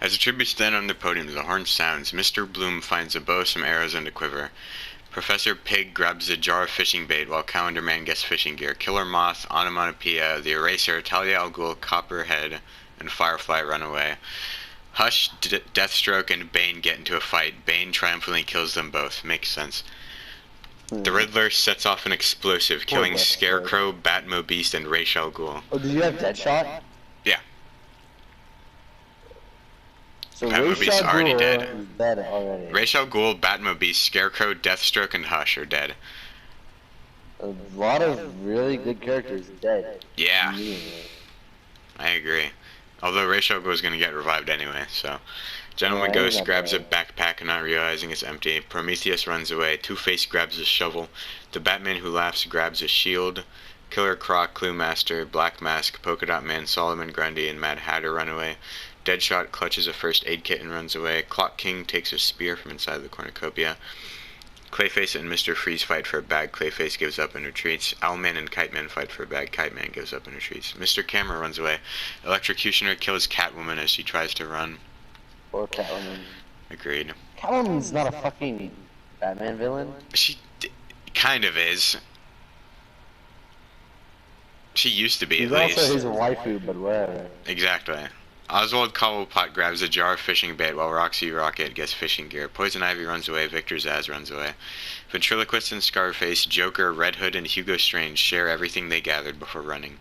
As the tributes stand on the podium, the horn sounds. Mr. Bloom finds a bow, some arrows, and a quiver. Professor Pig grabs a jar of fishing bait while Calendar Man gets fishing gear. Killer Moth, Onomatopoeia, the Eraser, Talia al Ghul, Copperhead, and Firefly run away. Hush, Deathstroke, and Bane get into a fight. Bane triumphantly kills them both. Makes sense. The Riddler sets off an explosive, killing Scarecrow, Batmobeast, and Ra's al Ghul. Oh, did you have Deadshot? Yeah. So Batmobeast's already dead. Is dead already. Ra's al Ghul, Batmobeast, Scarecrow, Deathstroke, and Hush are dead. A lot of really good characters dead. Yeah. I agree. Although Ra's al Ghul is going to get revived anyway, so... Gentleman Ghost grabs a backpack and not realizing it's empty. Prometheus runs away. Two-Face grabs a shovel. The Batman Who Laughs grabs a shield. Killer Croc, Clue Master, Black Mask, Polka Dot Man, Solomon Grundy, and Mad Hatter run away. Deadshot clutches a first aid kit and runs away. Clock King takes a spear from inside the cornucopia. Clayface and Mr. Freeze fight for a bag. Clayface gives up and retreats. Owlman and Kite Man fight for a bag. Kite Man gives up and retreats. Mr. Camera runs away. Electrocutioner kills Catwoman as she tries to run. Or Catwoman. Agreed. Catwoman's not a fucking Batman villain. She kind of is. She used to be, She's at least. also his waifu, but whatever. Exactly. Oswald Cobblepot grabs a jar of fishing bait while Roxy Rocket gets fishing gear. Poison Ivy runs away. Victor Zsasz runs away. Ventriloquist and Scarface, Joker, Red Hood, and Hugo Strange share everything they gathered before running.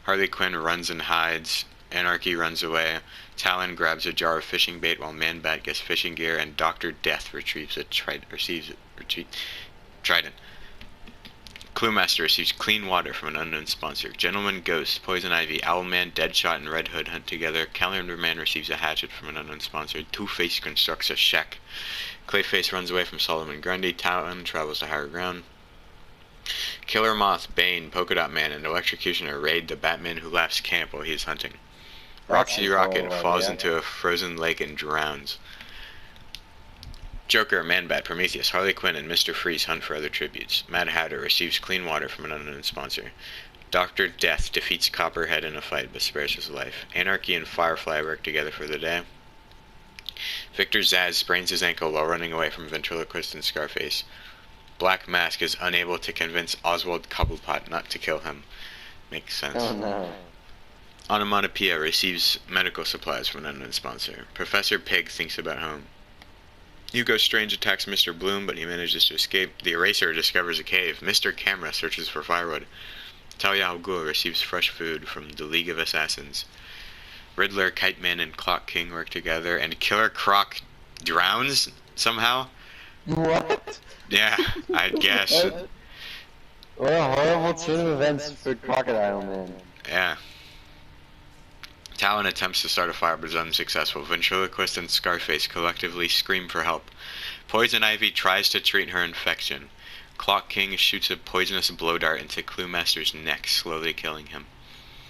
Harley Quinn runs and hides. Anarchy runs away. Talon grabs a jar of fishing bait while Man-Bat gets fishing gear, and Dr. Death receives a trident. Clue Master receives clean water from an unknown sponsor. Gentleman Ghost, Poison Ivy, Owlman, Deadshot, and Red Hood hunt together. Calendar Man receives a hatchet from an unknown sponsor. Two-Face constructs a shack. Clayface runs away from Solomon Grundy. Talon travels to higher ground. Killer Moth, Bane, Polka Dot Man, and Electrocutioner raid the Batman Who Laughs camp while he is hunting. Roxy Rocket falls into a frozen lake and drowns. Joker, Man-Bat, Prometheus, Harley Quinn, and Mr. Freeze hunt for other tributes. Mad Hatter receives clean water from an unknown sponsor. Dr. Death defeats Copperhead in a fight but spares his life. Anarchy and Firefly work together for the day. Victor Zsasz sprains his ankle while running away from Ventriloquist and Scarface. Black Mask is unable to convince Oswald Cobblepot not to kill him. Makes sense. Oh no. Onomatopoeia receives medical supplies from an unknown sponsor. Professor Pig thinks about home. Hugo Strange attacks Mr. Bloom, but he manages to escape. The Eraser discovers a cave. Mr. Camera searches for firewood. Talia al Ghul receives fresh food from the League of Assassins. Riddler, Kite Man, and Clock King work together, and Killer Croc drowns somehow. What? Yeah, I guess. What a horrible turn of events for Crocodile Man. Yeah. Talon attempts to start a fire but is unsuccessful. Ventriloquist and Scarface collectively scream for help. Poison Ivy tries to treat her infection. Clock King shoots a poisonous blow dart into Clue Master's neck, slowly killing him.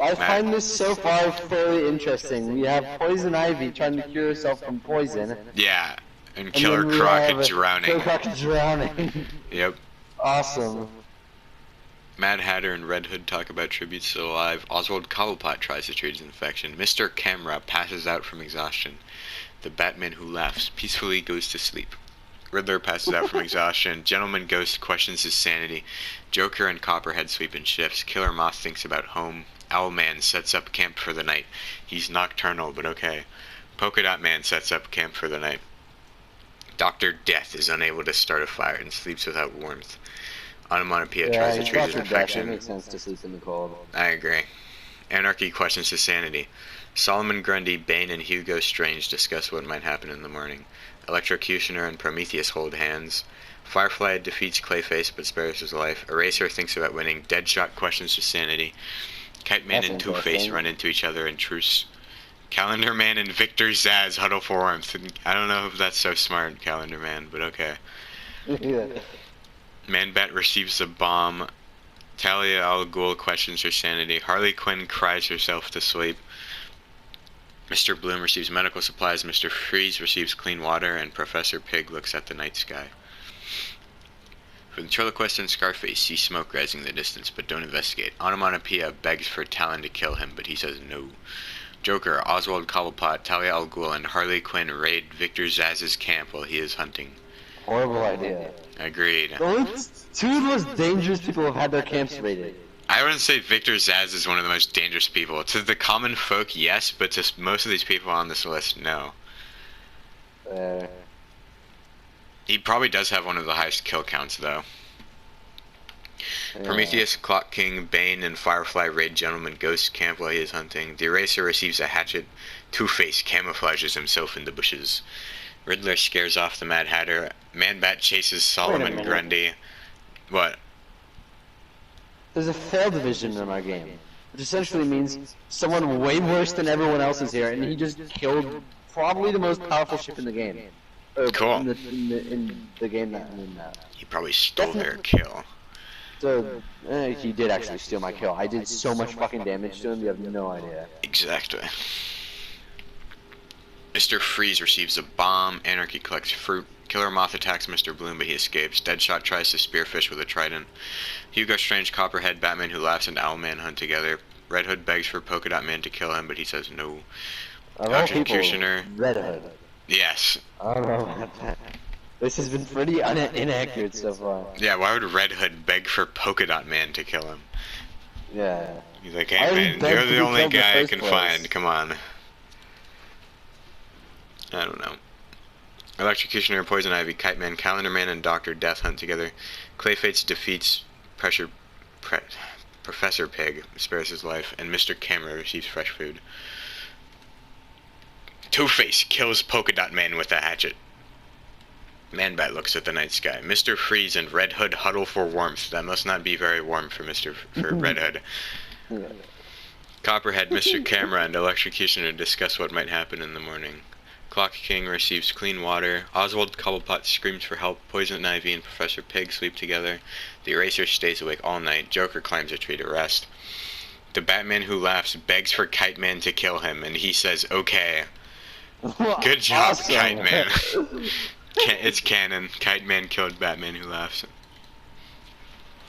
I find this so far fairly interesting. We have Poison Ivy trying to cure herself from poison. Yeah, and Killer Croc drowning. Killer Croc drowning. Yep. Awesome. Mad Hatter and Red Hood talk about tributes still alive. Oswald Cobblepot tries to treat his infection. Mr. Camera passes out from exhaustion. The Batman Who Laughs peacefully goes to sleep. Riddler passes out from exhaustion. Gentleman Ghost questions his sanity. Joker and Copperhead sleep in shifts. Killer Moth thinks about home. Owlman sets up camp for the night. He's nocturnal, but okay. Polka Dot Man sets up camp for the night. Dr. Death is unable to start a fire and sleeps without warmth. Onomatopoeia tries to treat his infection. It makes sense to sleep in the cold. I agree. Anarchy questions his sanity. Solomon Grundy, Bane, and Hugo Strange discuss what might happen in the morning. Electrocutioner and Prometheus hold hands. Firefly defeats Clayface but spares his life. Eraser thinks about winning. Deadshot questions his sanity. Kite Man and Two-Face run into each other in truce. Calendar Man and Victor Zsasz huddle for warmth. I don't know if that's so smart, Calendar Man, but okay. Yeah. Man-Bat receives a bomb. Talia al Ghul questions her sanity. Harley Quinn cries herself to sleep. Mr. Bloom receives medical supplies. Mr. Freeze receives clean water, and Professor Pig looks at the night sky. Ventriloquist and Scarface see smoke rising in the distance, but don't investigate. Onomatopoeia begs for Talon to kill him, but he says no. Joker, Oswald Cobblepot, Talia al Ghul, and Harley Quinn raid Victor Zsasz's camp while he is hunting. Horrible idea. Agreed. The only two of the most dangerous people have had their camps raided. I wouldn't say Victor Zsasz is one of the most dangerous people. To the common folk, yes, but to most of these people on this list, no. He probably does have one of the highest kill counts, though. Prometheus, Clock King, Bane, and Firefly raid Gentleman Ghost camp while he is hunting. The Eraser receives a hatchet. Two-Face camouflages himself in the bushes. Riddler scares off the Mad Hatter. Man-Bat chases Solomon Grundy. What? There's a fail division in our game, which essentially means someone way worse than everyone else is here, and he just killed probably the most powerful ship in the game. Cool. In the game that I'm in now. He probably stole their kill. So, he did actually steal my kill. I did so much fucking damage to him, you have no idea. Exactly. Mr. Freeze receives a bomb. Anarchy collects fruit. Killer Moth attacks Mr. Bloom, but he escapes. Deadshot tries to spearfish with a trident. Hugo Strange, Copperhead, Batman Who Laughs, and Owlman hunt together. Red Hood begs for Polka Dot Man to kill him, but he says no. Electrocutioner. Red Hood. Yes. I don't know about that. This has been pretty inaccurate so far. Yeah, why would Red Hood beg for Polka Dot Man to kill him? Yeah. He's like, hey man, you're the only guy I can find, come on. I don't know. Electrocutioner, Poison Ivy, Kite Man, Calendar Man, and Dr. Death hunt together. Clayface defeats Professor Pig, spares his life, and Mr. Camera receives fresh food. Two-Face kills Polka Dot Man with a hatchet. Man-Bat looks at the night sky. Mr. Freeze and Red Hood huddle for warmth. That must not be very warm for Red Hood. Copperhead, Mr. Camera, and Electrocutioner discuss what might happen in the morning. Clock King receives clean water. Oswald Cobblepot screams for help. Poison Ivy and Professor Pig sleep together. The Eraser stays awake all night. Joker climbs a tree to rest. The Batman Who Laughs begs for Kite Man to kill him, and he says, okay. Good job, awesome. Kite Man. It's canon. Kite Man killed Batman Who Laughs.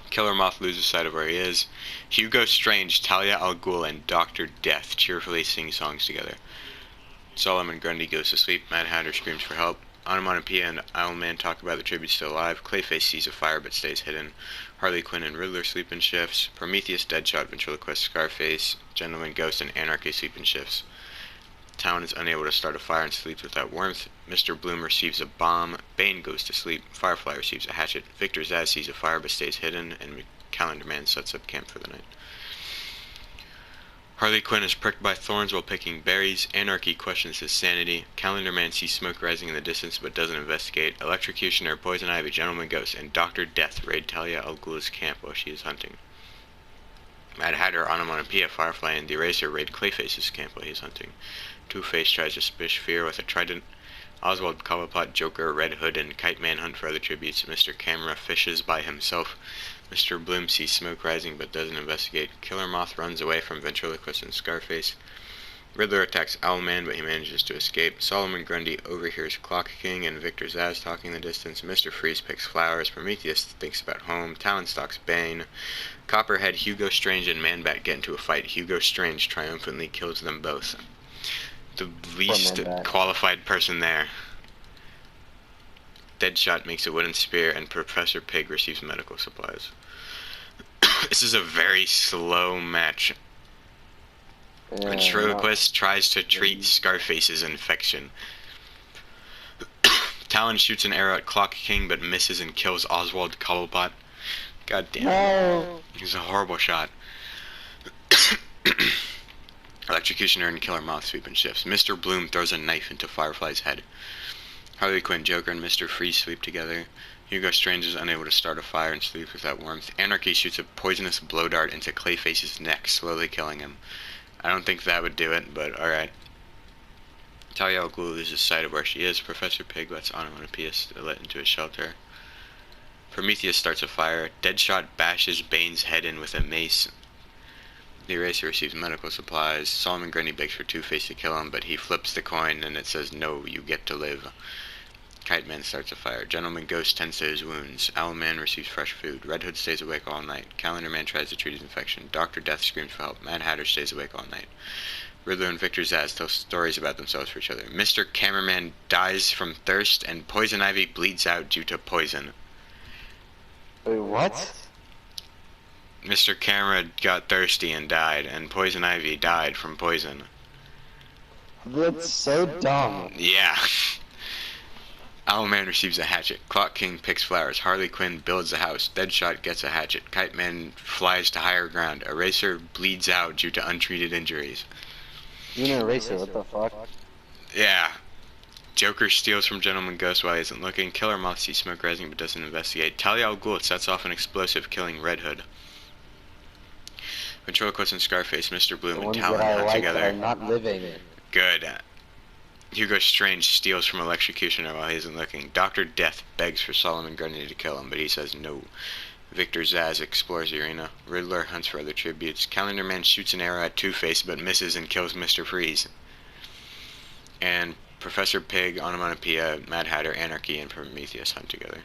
Killer Moth loses sight of where he is. Hugo Strange, Talia al Ghul, and Dr. Death cheerfully sing songs together. Solomon Grundy goes to sleep. Mad Hatter screams for help. Onomatopoeia and Owlman talk about the tribute still alive. Clayface sees a fire but stays hidden. Harley Quinn and Riddler sleep in shifts. Prometheus, Deadshot, Ventriloquist, Scarface, Gentleman Ghost, and Anarchy sleep in shifts. Town is unable to start a fire and sleeps without warmth. Mr. Bloom receives a bomb. Bane goes to sleep. Firefly receives a hatchet. Victor Zsasz sees a fire but stays hidden, and Calendar Man sets up camp for the night. Harley Quinn is pricked by thorns while picking berries. Anarchy questions his sanity. Calendar Man sees smoke rising in the distance but doesn't investigate. Electrocutioner, Poison Ivy, Gentleman Ghost, and Dr. Death raid Talia al Ghul's camp while she is hunting. Mad Hatter, Onomatopoeia, Firefly, and the Eraser raid Clayface's camp while he is hunting. Two-Face tries to spish fear with a trident. Oswald, Cobblepot, Joker, Red Hood, and Kite Man hunt for other tributes. Mr. Camera fishes by himself. Mr. Bloom sees smoke rising but doesn't investigate. Killer Moth runs away from Ventriloquist and Scarface. Riddler attacks Owlman, but he manages to escape. Solomon Grundy overhears Clock King and Victor Zsasz talking in the distance. Mr. Freeze picks flowers. Prometheus thinks about home. Talon stalks Bane. Copperhead, Hugo Strange, and Man-Bat get into a fight. Hugo Strange triumphantly kills them both. The least qualified person there. Deadshot makes a wooden spear, and Professor Pig receives medical supplies. This is a very slow match. Ventriloquist tries to treat Scarface's infection. Talon shoots an arrow at Clock King, but misses and kills Oswald Cobblepot. God damn it. It was a horrible shot. Electrocutioner and Killer Moth sweep in shifts. Mr. Bloom throws a knife into Firefly's head. Harley Quinn, Joker, and Mr. Freeze sleep together. Hugo Strange is unable to start a fire and sleeps without warmth. Anarchy shoots a poisonous blow dart into Clayface's neck, slowly killing him. I don't think that would do it, but alright. Talia al Ghul loses sight of where she is. Professor Pig lets Onomatopoeia let into his shelter. Prometheus starts a fire. Deadshot bashes Bane's head in with a mace. The Eraser receives medical supplies. Solomon Grundy begs for Two-Face to kill him, but he flips the coin and it says, no, you get to live. Kite Man starts a fire. Gentleman Ghost tends to his wounds. Owlman receives fresh food. Red Hood stays awake all night. Calendar Man tries to treat his infection. Dr. Death screams for help. Mad Hatter stays awake all night. Riddler and Victor Zsasz tell stories about themselves for each other. Mr. Cameraman dies from thirst, and Poison Ivy bleeds out due to poison. Wait, what? Mr. Camera got thirsty and died, and Poison Ivy died from poison. That's so dumb. Yeah. Owlman receives a hatchet. Clock King picks flowers. Harley Quinn builds a house. Deadshot gets a hatchet. Kite Man flies to higher ground. Eraser bleeds out due to untreated injuries. You know Eraser, what the fuck? Yeah. Joker steals from Gentleman Ghost while he isn't looking. Killer Moth sees smoke rising but doesn't investigate. Talia al Ghul sets off an explosive, killing Red Hood. Ventriloquist and Scarface, Mr. Bloom, and Talon hunt together. Are not living. Good. Hugo Strange steals from Electrocutioner while he isn't looking. Dr. Death begs for Solomon Grundy to kill him, but he says no. Victor Zsasz explores the arena. Riddler hunts for other tributes. Calendar Man shoots an arrow at Two-Face, but misses and kills Mr. Freeze. And Professor Pig, Onomatopoeia, Mad Hatter, Anarchy, and Prometheus hunt together.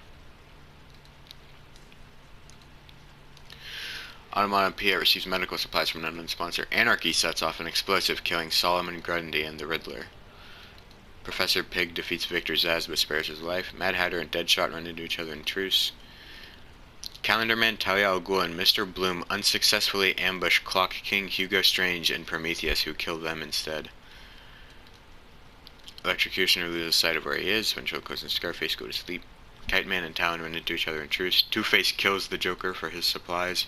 Onomatopoeia receives medical supplies from an unknown sponsor. Anarchy sets off an explosive, killing Solomon Grundy and the Riddler. Professor Pig defeats Victor Zsasz but spares his life. Mad Hatter and Deadshot run into each other in truce. Calendar Man, Talia al Ghul, and Mr. Bloom unsuccessfully ambush Clock King, Hugo Strange, and Prometheus, who kill them instead. Electrocutioner loses sight of where he is. Ventriloquist and Scarface go to sleep. Kite Man and Talon run into each other in truce. Two-Face kills the Joker for his supplies.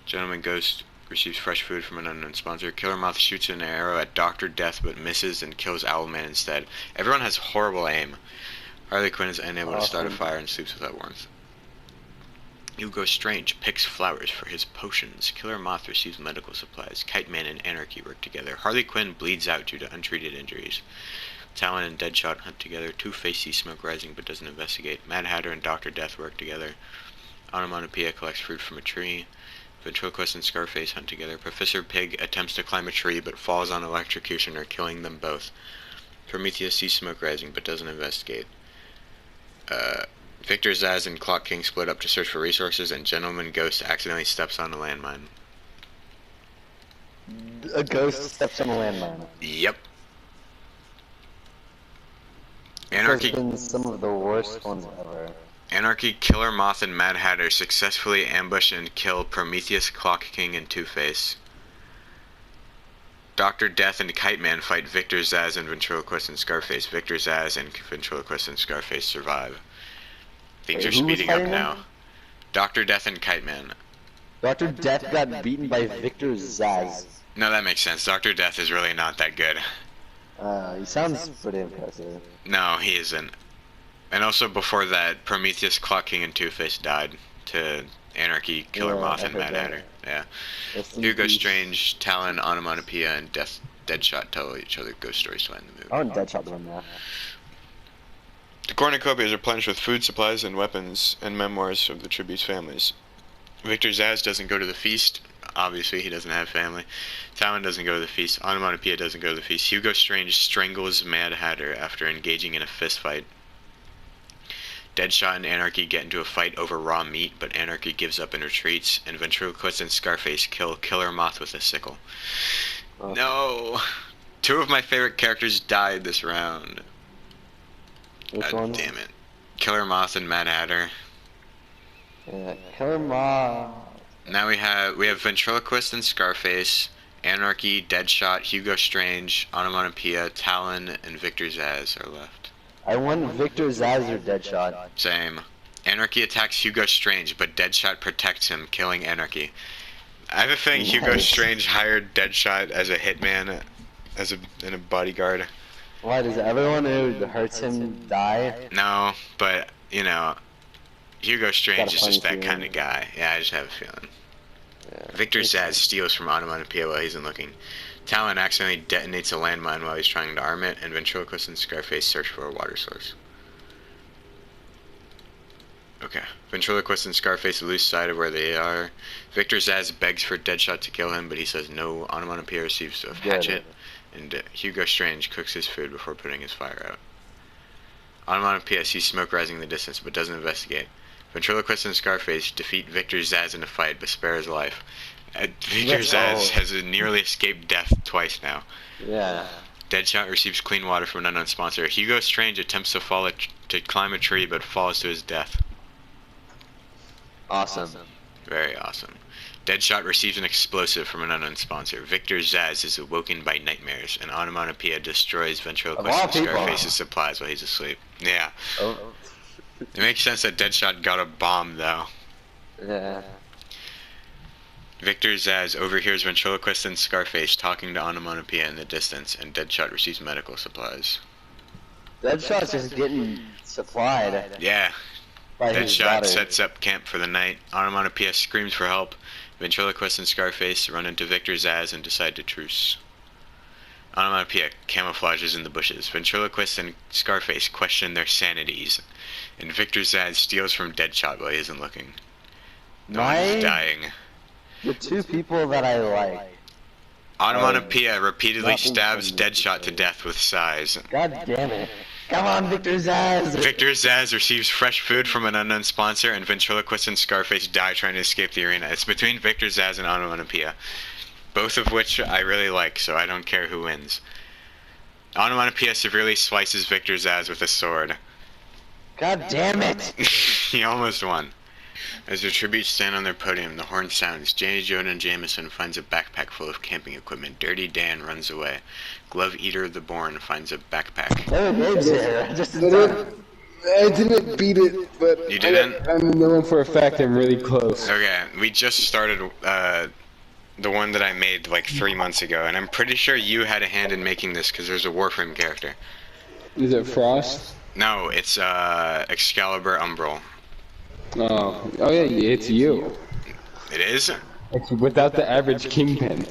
Gentleman Ghost receives fresh food from an unknown sponsor. Killer Moth shoots an arrow at Dr. Death but misses and kills Owlman instead. Everyone has horrible aim. Harley Quinn is unable to start a fire and sleeps without warmth. Hugo Strange picks flowers for his potions. Killer Moth receives medical supplies. Kite Man and Anarchy work together. Harley Quinn bleeds out due to untreated injuries. Talon and Deadshot hunt together. Two-Face sees smoke rising but doesn't investigate. Mad Hatter and Dr. Death work together. Onomatopoeia collects fruit from a tree. Ventriloquist and Scarface hunt together. Professor Pig attempts to climb a tree but falls on Electrocutioner, killing them both. Prometheus sees smoke rising but doesn't investigate. Victor Zsasz and Clock King split up to search for resources, and Gentleman Ghost accidentally steps on a landmine. A ghost steps on a landmine. Yep. Anarchy has been some of the worst ones ever. Anarchy, Killer Moth, and Mad Hatter successfully ambush and kill Prometheus, Clock King, and Two-Face. Dr. Death and Kite Man fight Victor Zsasz and Ventriloquist and Scarface. Victor Zsasz and Ventriloquist and Scarface survive. Things are speeding up now. Dr. Death and Kite Man. Dr. Death got beaten by Victor Zsasz. No, that makes sense. Dr. Death is really not that good. He sounds pretty impressive. No, he isn't. And also before that, Prometheus, Clock King, and Two-Face died to Anarchy, Killer Moth, and Mad Hatter. Yeah. Hugo Strange, Talon, Onomatopoeia, and Deadshot tell each other ghost stories to end the movie. I want Deadshot to run now. The cornucopias are replenished with food supplies and weapons and memoirs of the tribute's families. Victor Zsasz doesn't go to the feast. Obviously, he doesn't have family. Talon doesn't go to the feast. Onomatopoeia doesn't go to the feast. Hugo Strange strangles Mad Hatter after engaging in a fist fight. Deadshot and Anarchy get into a fight over raw meat, but Anarchy gives up and retreats, and Ventriloquist and Scarface kill Killer Moth with a sickle. Oh. No! Two of my favorite characters died this round. Which one? Damn it. Killer Moth and Mad Hatter. Yeah, Killer Moth. Now we have Ventriloquist and Scarface, Anarchy, Deadshot, Hugo Strange, Onomatopoeia, Talon, and Victor Zsasz are left. I want Victor Zsasz or Deadshot. Same. Anarchy attacks Hugo Strange, but Deadshot protects him, killing Anarchy. I have a feeling Hugo Strange hired Deadshot as a hitman, and a bodyguard. Why, does everyone who hurts him die? No, but, you know, Hugo Strange is just that kind of guy. Yeah, I just have a feeling. Yeah, Victor Zsasz steals from Onomatopoeia while he isn't looking. Talon accidentally detonates a landmine while he's trying to arm it, and Ventriloquist and Scarface search for a water source. Okay. Ventriloquist and Scarface lose sight of where they are. Victor Zsasz begs for Deadshot to kill him, but he says no. Onomatopoeia receives a hatchet, and Hugo Strange cooks his food before putting his fire out. Onomatopoeia sees smoke rising in the distance, but doesn't investigate. Ventriloquist and Scarface defeat Victor Zsasz in a fight, but spare his life. Victor Zsasz has nearly escaped death twice now. Yeah. Deadshot receives clean water from an unknown sponsor. Hugo Strange attempts to climb a tree but falls to his death. Awesome. Very awesome. Deadshot receives an explosive from an unknown sponsor. Victor Zsasz is awoken by nightmares, and Onomatopoeia destroys Ventriloquist and Scarface's supplies while he's asleep. Yeah. Oh. It makes sense that Deadshot got a bomb, though. Yeah. Victor Zsasz overhears Ventriloquist and Scarface talking to Onomatopoeia in the distance, and Deadshot receives medical supplies. Deadshot's just getting supplied. Yeah. By his Deadshot daughter. sets up camp for the night. Onomatopoeia screams for help. Ventriloquist and Scarface run into Victor Zsasz and decide to truce. Onomatopoeia camouflages in the bushes. Ventriloquist and Scarface question their sanities, and Victor Zsasz steals from Deadshot while he isn't looking. No one's dying. The two people that I like. Onomatopoeia repeatedly stabs Deadshot to death with sighs. God damn it. Come on, Victor Zsasz! Victor Zsasz receives fresh food from an unknown sponsor, and Ventriloquist and Scarface die trying to escape the arena. It's between Victor Zsasz and Onomatopoeia, both of which I really like, so I don't care who wins. Onomatopoeia severely slices Victor Zsasz with a sword. God damn it! He almost won. As the tributes stand on their podium, the horn sounds. J. Jonah Jameson finds a backpack full of camping equipment. Dirty Dan runs away. Glove Eater the Born finds a backpack. Oh, Dave's here. Just in time. I didn't beat it, but You didn't? I'm knowing for a fact I'm really close. Okay, we just started the one that I made like 3 months ago, and I'm pretty sure you had a hand in making this because there's a Warframe character. Is it Frost? No, it's Excalibur Umbral. Oh yeah, it's you. It is? It's without the average kingpin.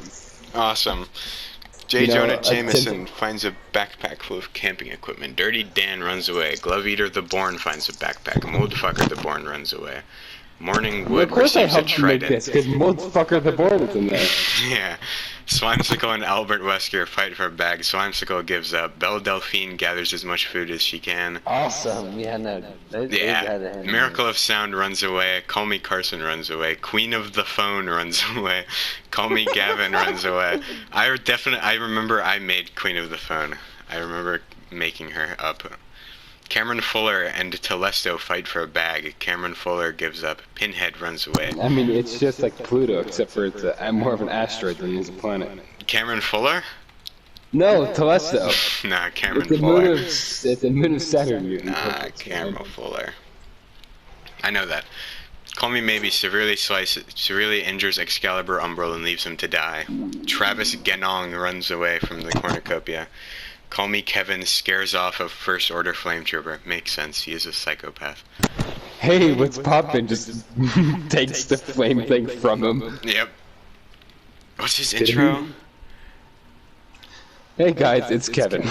Awesome. J. You know, Jonah Jameson finds a backpack full of camping equipment. Dirty Dan runs away. Glove Eater the Born finds a backpack. Moldfucker the Born runs away. Morning Wood Of course I receives a helped you make trident. this, because Motherfucker the Born is in there. Yeah. Slimesicle and Albert Wesker fight for a bag. Slimesicle gives up. Belle Delphine gathers as much food as she can. Awesome. Yeah, no. They had a Yeah. hand. Miracle of Sound runs away. Call Me Carson runs away. Queen of the Phone runs away. Call Me Gavin runs away. I remember I made Queen of the Phone. I remember making her up. Cameron Fuller and Telesto fight for a bag. Cameron Fuller gives up. Pinhead runs away. I mean, it's just like Pluto, except for it's more of an asteroid than it's a planet. Cameron Fuller? No, Telesto. Nah, Cameron It's a moon Fuller. of it's a moon of Saturn. You Nah, Cameron Fuller. I know that. Call Me Maybe severely injures Excalibur Umbral and leaves him to die. Travis Genong runs away from the cornucopia. Call Me Kevin scares off a First Order Flame Trooper. Makes sense, he is a psychopath. Hey, what's poppin'? Just takes the flame thing from him. Yep. What's his Did intro? Hey guys, it's Kevin.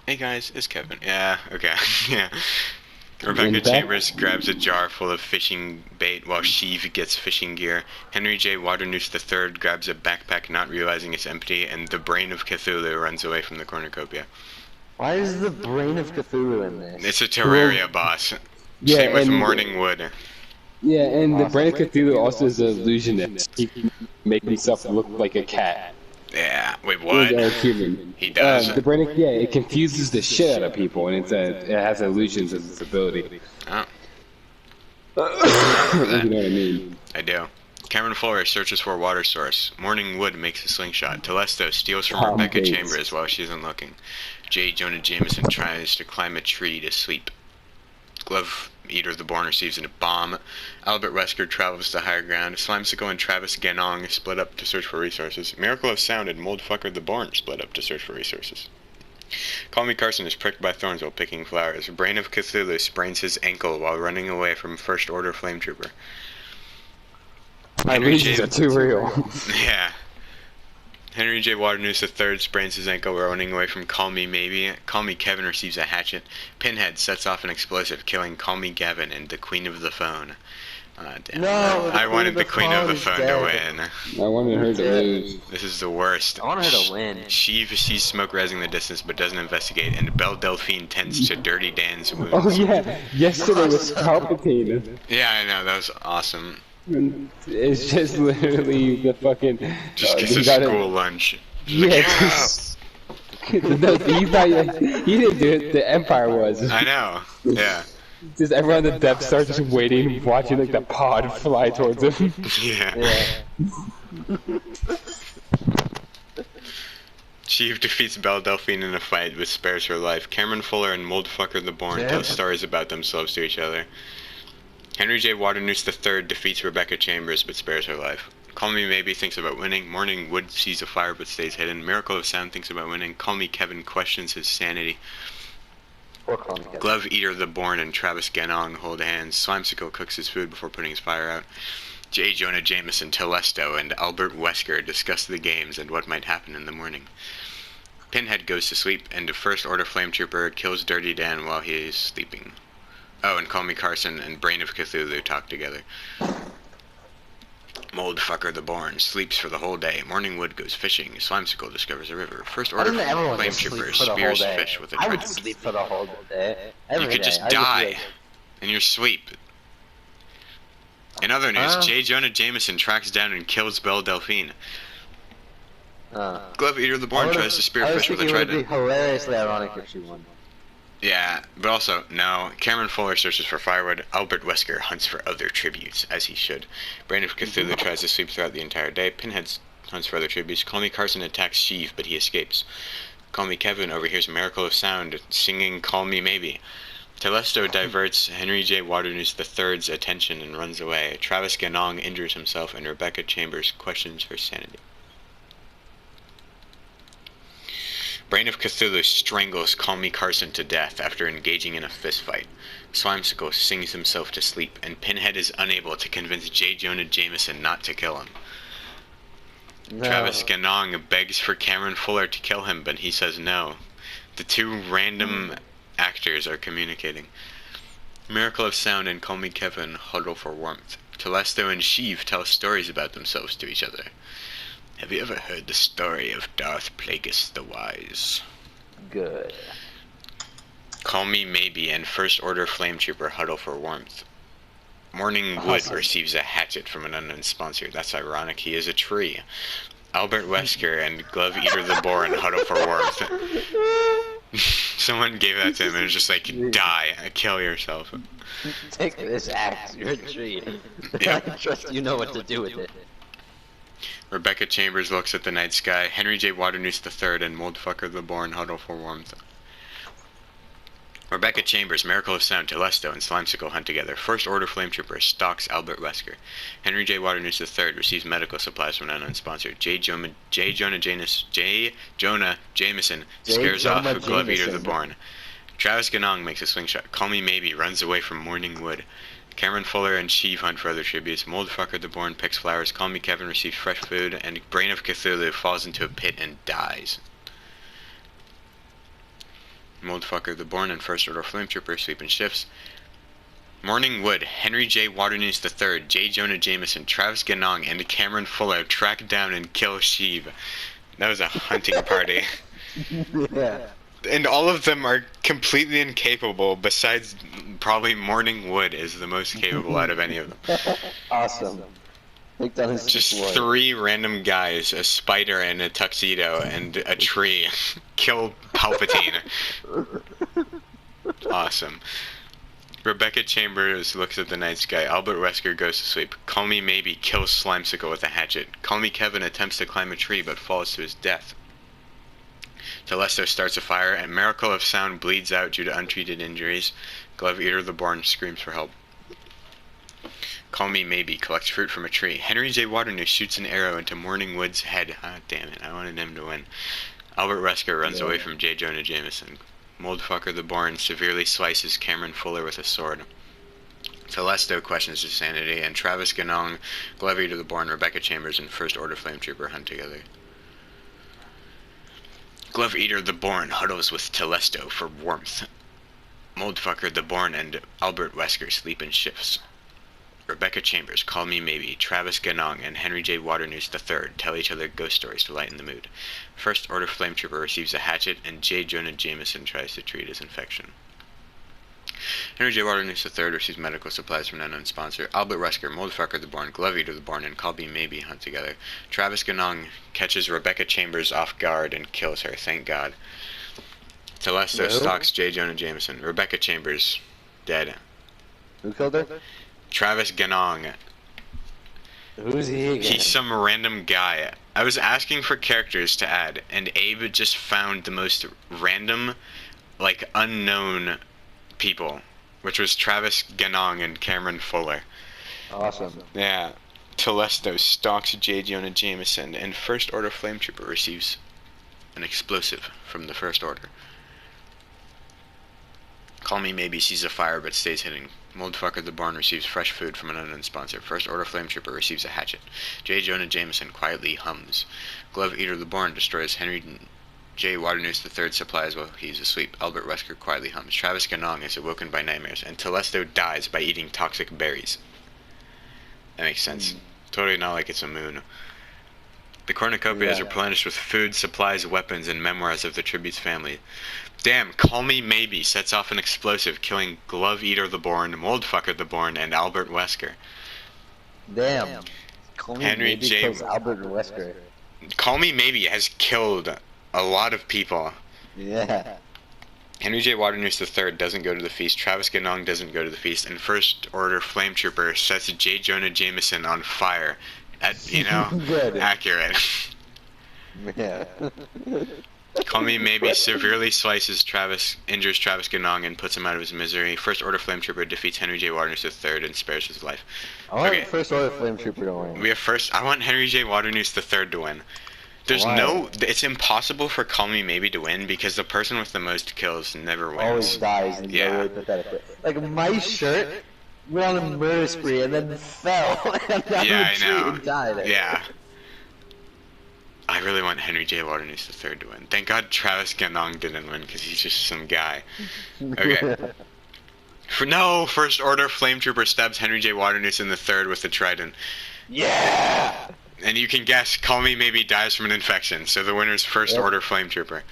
Hey guys, it's Kevin. Yeah, okay, yeah. Rebecca And that- Chambers grabs a jar full of fishing bait while Sheev gets fishing gear. Henry J. Waternoose III grabs a backpack not realizing it's empty, and the Brain of Cthulhu runs away from the cornucopia. Why is the Brain of Cthulhu in this? It's a Terraria boss. Yeah, Same with and- Morning Wood. Yeah, and the Brain of Cthulhu also is an illusionist. He can make himself look like a cat. Yeah, wait, Or what? a human. He does? The Brain of, yeah, it confuses the shit out of people, and it has illusions as its ability. Oh, If you know what I mean. I do. Cameron Fuller searches for a water source. Morning Wood makes a slingshot. Telesto steals from Tom Rebecca Bates. Chambers while she isn't looking. J. Jonah Jameson tries to climb a tree to sleep. Glove Eater the Born receives a bomb. Albert Wesker travels to higher ground. Slimesicle and Travis Genong split up to search for resources. Miracle of Sound and Moldfucker the Born split up to search for resources. Call Me Carson is pricked by thorns while picking flowers. Brain of Cthulhu sprains his ankle while running away from First Order Flame Trooper. My Henry illusions J. are too real. Yeah. Henry J. Waternoose III sprains his ankle running away from Call Me Maybe. Call Me Kevin receives a hatchet. Pinhead sets off an explosive, killing Call Me Gavin and the Queen of the Phone. Damn. No, the I Queen wanted of the the Queen of Phone the is Phone to dead. win. I wanted her to lose. This is the worst. I want her to win. She sees smoke rising in the distance but doesn't investigate, and Belle Delphine tends to Dirty Dan's wounds. Oh yeah, yesterday was Palpatine. Yeah, I know, that was awesome. It's just literally the fucking. Just gets he a got school lunch. Yeah, just. No, he's not. He didn't do it. The Empire was. I know. Yeah. Just everyone on the Death Star just waiting, watching like the pod fly towards him. Yeah. Yeah. Chief defeats Belle Delphine in a fight, but spares her life. Cameron Fuller and Moldfucker the Born tell stories about themselves to each other. Henry J. Waternoose III defeats Rebecca Chambers, but spares her life. Call Me Maybe thinks about winning. Morning Wood sees a fire, but stays hidden. Miracle of Sound thinks about winning. Call Me Kevin questions his sanity. Glove Eater the Born and Travis Ganong hold hands. Slimesicle cooks his food before putting his fire out. J. Jonah Jameson, Telesto, and Albert Wesker discuss the games and what might happen in the morning. Pinhead goes to sleep, and the First Order Flame Trooper kills Dirty Dan while he is sleeping. Oh, and Call Me Carson and Brain of Cthulhu talk together. Moldfucker the Born sleeps for the whole day. Morningwood goes fishing. Slimesicle discovers a river. First Order Flame Trooper spears fish with a trident. I would sleep for the whole day. You could just die in your sleep. In other news, J. Jonah Jameson tracks down and kills Belle Delphine. Glove Eater the Born tries to spear fish with a trident. It would be hilariously ironic if she won. Yeah, but also, no. Cameron Fuller searches for firewood. Albert Wesker hunts for other tributes, as he should. Brain of Cthulhu tries to sleep throughout the entire day. Pinhead hunts for other tributes. Call Me Carson attacks Sheev, but he escapes. Call Me Kevin overhears Miracle of Sound singing Call Me Maybe. Telesto diverts Henry J. Waternoose III's attention and runs away. Travis Ganong injures himself, and Rebecca Chambers questions her sanity. Brain of Cthulhu strangles Call Me Carson to death after engaging in a fistfight. Slimesicle sings himself to sleep, and Pinhead is unable to convince J. Jonah Jameson not to kill him. No. Travis Ganong begs for Cameron Fuller to kill him, but he says no. The two random actors are communicating. Miracle of Sound and Call Me Kevin huddle for warmth. Telesto and Sheev tell stories about themselves to each other. Have you ever heard the story of Darth Plagueis the Wise? Good. Call Me Maybe and First Order Flame Trooper huddle for warmth. Morning Wood receives a hatchet from an unknown sponsor. That's ironic. He is a tree. Albert Wesker and Glove Eater the Born huddle for warmth. Someone gave that to him and it was just like, die, kill yourself. Take this axe, you're a tree. Yep. I trust you know what to do with it. Rebecca Chambers looks at the night sky. Henry J. Waternoose III and Moldfucker the Born huddle for warmth. Rebecca Chambers, Miracle of Sound, Telesto, and Slimesicle hunt together. First Order Flame Trooper stalks Albert Wesker. Henry J. Waternoose III receives medical supplies from an unknown sponsor. J. Jonah Jameson scares off Glove Eater the Born. Travis Ganong makes a slingshot. Call Me Maybe runs away from Morning Wood. Cameron Fuller and Sheev hunt for other tributes. Moldfucker the Born picks flowers. Call Me Kevin receives fresh food. And Brain of Cthulhu falls into a pit and dies. Moldfucker the Born and First Order Flame Trooper sleep in shifts. Morning Wood, Henry J. Waternoose III, J. Jonah Jameson, Travis Ganong, and Cameron Fuller track down and kill Sheev. That was a hunting party. Yeah. And all of them are completely incapable, besides probably Morning Wood is the most capable out of any of them. Awesome. Just three random guys, a spider in a tuxedo, and a tree, kill Palpatine. Awesome. Rebecca Chambers looks at the night sky. Albert Wesker goes to sleep. Call Me Maybe kills Slimesicle with a hatchet. Call Me Kevin attempts to climb a tree but falls to his death. Telesto starts a fire, and Miracle of Sound bleeds out due to untreated injuries. Glove Eater the Born screams for help. Call Me Maybe collects fruit from a tree. Henry J. Waternoose shoots an arrow into Morning Wood's head. Ah, damn it, I wanted him to win. Albert Wesker runs away from J. Jonah Jameson. Moldfucker the Born severely slices Cameron Fuller with a sword. Telesto questions his sanity, and Travis Ganong, Glove Eater the Born, Rebecca Chambers, and First Order Flame Trooper hunt together. Glove Eater the Born huddles with Telesto for warmth. Moldfucker the Born and Albert Wesker sleep in shifts. Rebecca Chambers, Call Me Maybe, Travis Ganong, and Henry J. Waternoose III tell each other ghost stories to lighten the mood. First Order Flame Trooper receives a hatchet, and J. Jonah Jameson tries to treat his infection. Henry J. Waternoose III receives medical supplies from an unknown sponsor. Albert Wesker, Moldfucker the Born, Glove Eater the Born, and Colby Maybe hunt together. Travis Ganong catches Rebecca Chambers off guard and kills her, thank God. Telesto stalks J. Jonah Jameson. Rebecca Chambers, dead. Who killed her? Travis Ganong. Who's he again? He's some random guy. I was asking for characters to add, and Abe just found the most random, like, unknown people, which was Travis Ganong and Cameron Fuller. Awesome. Yeah. Telesto stalks J. Jonah Jameson, and First Order Flame Trooper receives an explosive from the First Order. Call Me Maybe sees a fire but stays hidden. Moldfucker the Barn receives fresh food from an unknown sponsor. First Order Flame Trooper receives a hatchet. J. Jonah Jameson quietly hums. Glove Eater the Born destroys Henry J. Waternoose III's supplies while he's asleep. Albert Wesker quietly hums. Travis Ganong is awoken by nightmares, and Telesto dies by eating toxic berries. That makes sense. Totally not like it's a moon. The cornucopia is replenished with food, supplies, weapons, and memoirs of the tribute's family. Damn, Call Me Maybe sets off an explosive, killing Glove Eater the Born, Moldfucker the Born, and Albert Wesker. Damn. Call Me Henry Maybe J. kills Albert Wesker. Call Me Maybe has killed a lot of people. Yeah. Henry J. Waternoose III doesn't go to the feast, Travis Ganong doesn't go to the feast, and First Order Flame Trooper sets J. Jonah Jameson on fire. Good. Accurate. Yeah. Call Me Maybe severely injures Travis Ganong and puts him out of his misery. First Order Flame Trooper defeats Henry J. Waternoose III and spares his life. I want First Order Flame Trooper to win. I want Henry J. Waternoose III to win. It's impossible for Call Me Maybe to win because the person with the most kills never wins. Always dies. And really pathetic. Like my shirt went on a murder spree and then fell and I know. And died. Yeah. I really want Henry J. Waternoose III to win. Thank God Travis Ganong didn't win because he's just some guy. Okay. First Order Flame Trooper stabs Henry J. Waternoose in the third with the trident. Yeah! And you can guess, Call Me Maybe dies from an infection, so the winner's First Order Flame Trooper.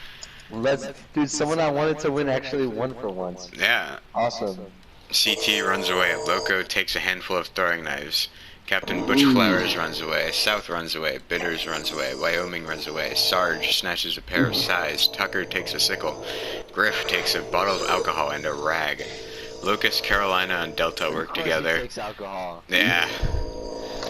Dude, someone I wanted to win actually won for once. Yeah. Awesome. CT runs away. Loco takes a handful of throwing knives. Captain Butch Flowers runs away. South runs away. Bitters runs away. Wyoming runs away. Sarge snatches a pair of sais. Tucker takes a sickle. Griff takes a bottle of alcohol and a rag. Locust, Carolina, and Delta work together. He takes alcohol. Yeah.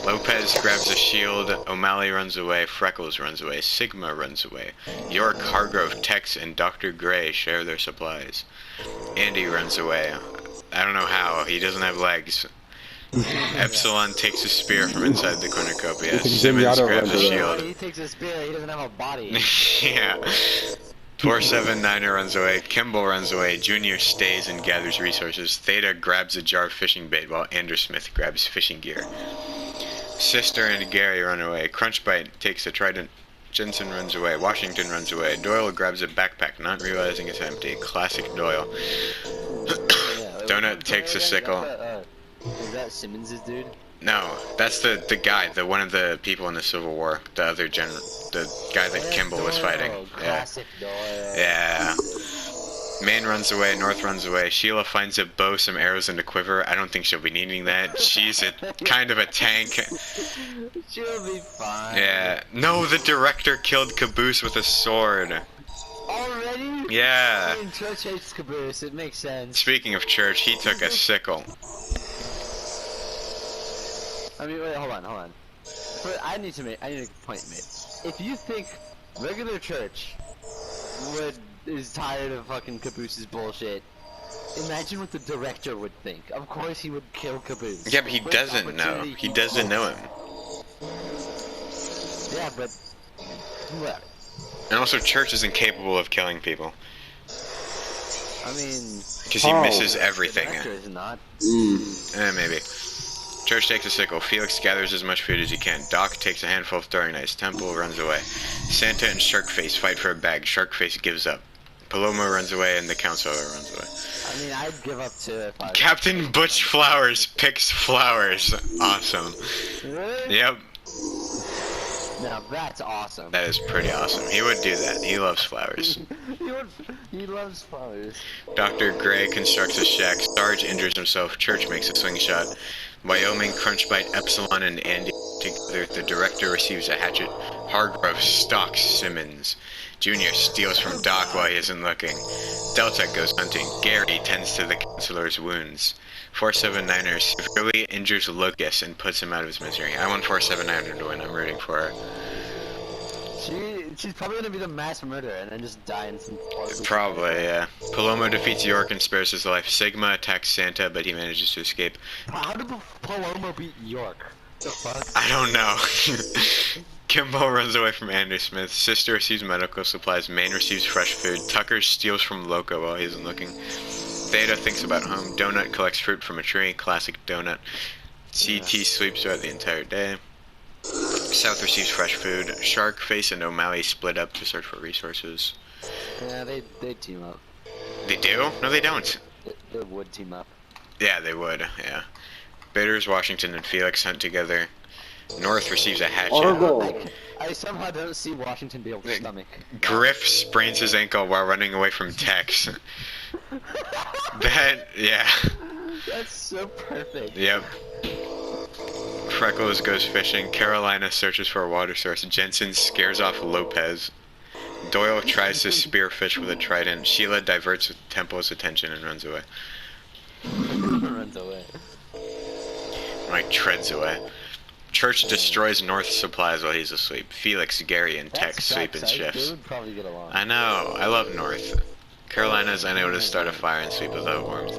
Lopez grabs a shield. O'Malley runs away. Freckles runs away. Sigma runs away. York, Hargrove, Tex, and Dr. Gray share their supplies. Andy runs away. I don't know how. He doesn't have legs. Epsilon takes a spear from inside the cornucopia. Simmons grabs a shield. He takes a spear, he doesn't have a body. Yeah. 479er runs away. Kimball runs away. Junior stays and gathers resources. Theta grabs a jar of fishing bait while Andersmith grabs fishing gear. Sister and Gary run away. Crunchbite takes a trident. Jensen runs away. Washington runs away. Doyle grabs a backpack, not realizing it's empty. Classic Doyle. Donut takes a sickle. Is that Simmons' dude? No, that's the guy, one of the people in the Civil War, the other the guy that Kimball was fighting. Classic Doyle. Yeah. Man runs away, North runs away. Sheila finds a bow, some arrows, and a quiver. I don't think she'll be needing that. She's kind of a tank. She'll be fine. Yeah. No, the director killed Caboose with a sword. Already? Yeah. I mean, Church hates Caboose, it makes sense. Speaking of Church, he took a sickle. I mean, wait, hold on. But I need a point made. If you think regular Church is tired of fucking Caboose's bullshit, imagine what the director would think. Of course he would kill Caboose. Yeah, but he doesn't know. He doesn't know him. Yeah, but what? And also, Church is incapable of killing people. I mean, because he misses everything. The director is not. Maybe. Church takes a sickle. Felix gathers as much food as he can. Doc takes a handful of throwing knives. Temple runs away. Santa and Sharkface fight for a bag. Sharkface gives up. Paloma runs away and the counselor runs away. I mean, I'd give up too if I... Captain Butch Flowers picks flowers. Awesome. Really? Yep. Now that's awesome. That is pretty awesome. He would do that. He loves flowers. he loves flowers. Dr. Gray constructs a shack. Sarge injures himself. Church makes a swing shot. Wyoming, Crunchbite, Epsilon, and Andy together. The director receives a hatchet. Hargrove stalks Simmons. Junior steals from Doc while he isn't looking. Delta goes hunting. Gary tends to the counselor's wounds. 479er severely injures Lucas and puts him out of his misery. I want 479er to win. I'm rooting for her. She's probably gonna be the mass murderer and then just die in some Probably, yeah. Palomo defeats York and spares his life. Sigma attacks Santa, but he manages to escape. How did Palomo beat York? The fuck? I don't know. Kimball runs away from Andersmith. Sister receives medical supplies. Maine receives fresh food. Tucker steals from Loco while he isn't looking. Theta thinks about home. Donut collects fruit from a tree. Classic Donut. CT sleeps throughout the entire day. South receives fresh food. Sharkface and O'Malley split up to search for resources. Yeah, they team up. They do? No, they don't. They would team up. Yeah, they would, yeah. Bitters, Washington, and Felix hunt together. North receives a hatchet. Argo. I somehow don't see Washington be able to stomach. Griff sprains his ankle while running away from Tex. Yeah. That's so perfect. Yep. Freckles goes fishing. Carolina searches for a water source. Jensen scares off Lopez. Doyle tries to spearfish with a trident. Sheila diverts Temple's attention and runs away. Runs away. Like, treads away. Church destroys North's supplies while he's asleep. Felix, Gary, and Tex sleep in shifts. They would probably get along. I know. I love North. Carolina's unable to start a fire and sleep without warmth.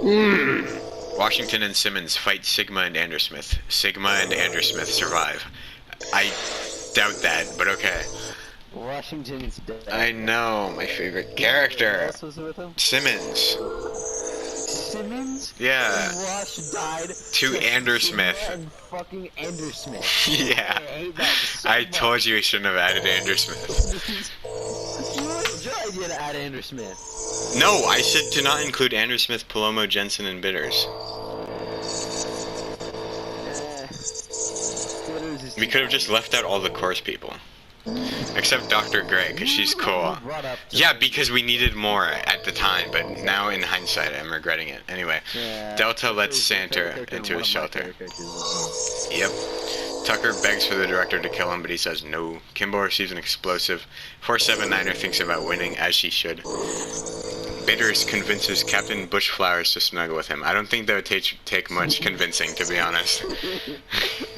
Washington and Simmons fight Sigma and Andersmith. Sigma and Andersmith survive. I doubt that, but okay. Washington's dead. I know, my favorite Who character. else was with him? Simmons. Simmons? Yeah. Wash died To Andersmith. Sigma and fucking Andersmith. Yeah. I hate that so I much. told you we shouldn't have added Andersmith. You was your idea to add Andersmith. No, I said to not include Andersmith, Palomo, Jensen, and Bitters. We could have just left out all the course people. Except Dr. Gray, because she's cool. Yeah, because we needed more at the time, but now in hindsight I'm regretting it. Anyway, Delta lets Santa into his shelter. Yep. Tucker begs for the director to kill him, but he says no. Kimball receives an explosive. 479er thinks about winning, as she should. Bitters convinces Captain Bushflowers to snuggle with him. I don't think that would take much convincing, to be honest.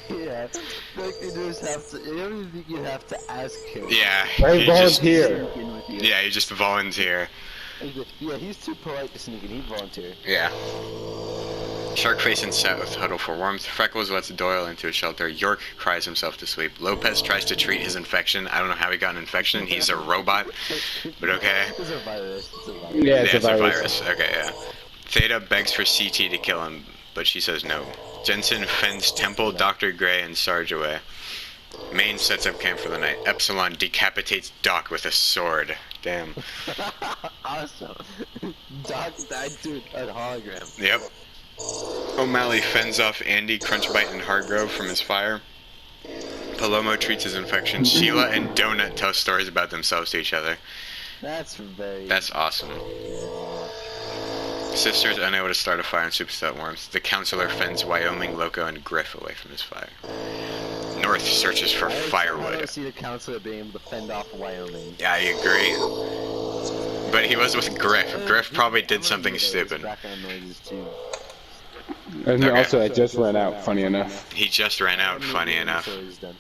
Yeah, like you just have to. I don't even think you have to ask him. Yeah, I he just, volunteer. yeah, you just volunteer. Yeah, he's too polite to sneak in. He'd volunteer. Yeah. Sharkface and South huddle for warmth. Freckles lets Doyle into a shelter. York cries himself to sleep. Lopez tries to treat his infection. I don't know how he got an infection. He's a robot, but okay. It's a virus. It's a virus. Yeah, It's it's a a virus. Okay, yeah. Theta begs for CT to kill him, but she says no. Jensen fends Temple, Dr. Gray, and Sarge away. Maine sets up camp for the night. Epsilon decapitates Doc with a sword. Damn. Awesome. Doc died to a hologram. Yep. O'Malley fends off Andy, Crunchbite, and Hargrove from his fire. Palomo treats his infection. Sheila and Donut tell stories about themselves to each other. That's very. That's awesome. Sister's unable to start a fire and soups without warmth. The counselor fends Wyoming, Loco, and Griff away from his fire. North searches for I firewood. don't see the counselor being able to fend off Wyoming. Yeah, I agree. But he was with Griff. Griff probably did something stupid. Background noises too. And Okay. also, I just ran out, funny enough. He just ran out, funny enough. So he's done.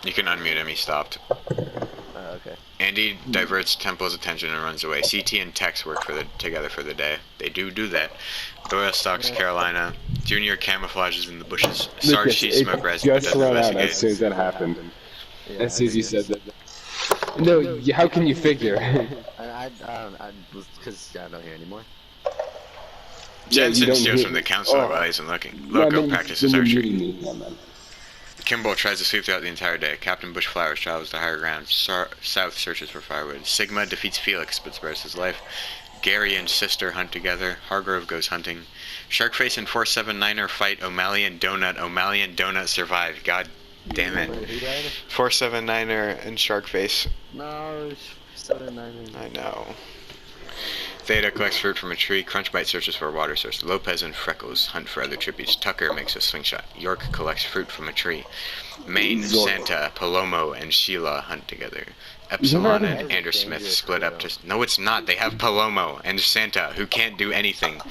You can unmute him, he stopped. Okay. Andy diverts Temple's attention and runs away. CT and Tex work together for the day. They do that. Doyle stalks Carolina. Junior camouflages in the bushes. Sarge Lucas, sees it smoke rise but just doesn't ran out investigate. as soon as that happened. Yeah, As soon as you said that. No, how can you figure? Because I don't hear anymore. Yeah, you Jensen don't steals hear- from the counselor oh. while he's looking. No, Loco then- practices then you're archery. muting me. Yeah, man. Kimball tries to sleep throughout the entire day. Captain Bushflowers travels to higher ground. South searches for firewood. Sigma defeats Felix but spares his life. Gary and Sister hunt together. Hargrove goes hunting. Sharkface and 479er fight O'Malley and Donut. O'Malley and Donut survive. God Damn it. Wait, who died? 479er and Sharkface. No, 7-9. I know. Theta collects fruit from a tree. Crunchbite searches for a water source. Lopez and Freckles hunt for other tributes. Tucker makes a slingshot. York collects fruit from a tree. Maine, Zork. Santa, Palomo, and Sheila hunt together. Epsilon and That is a Andersmith dangerous split up trio. to... No, it's not. They have Palomo and Santa, who can't do anything.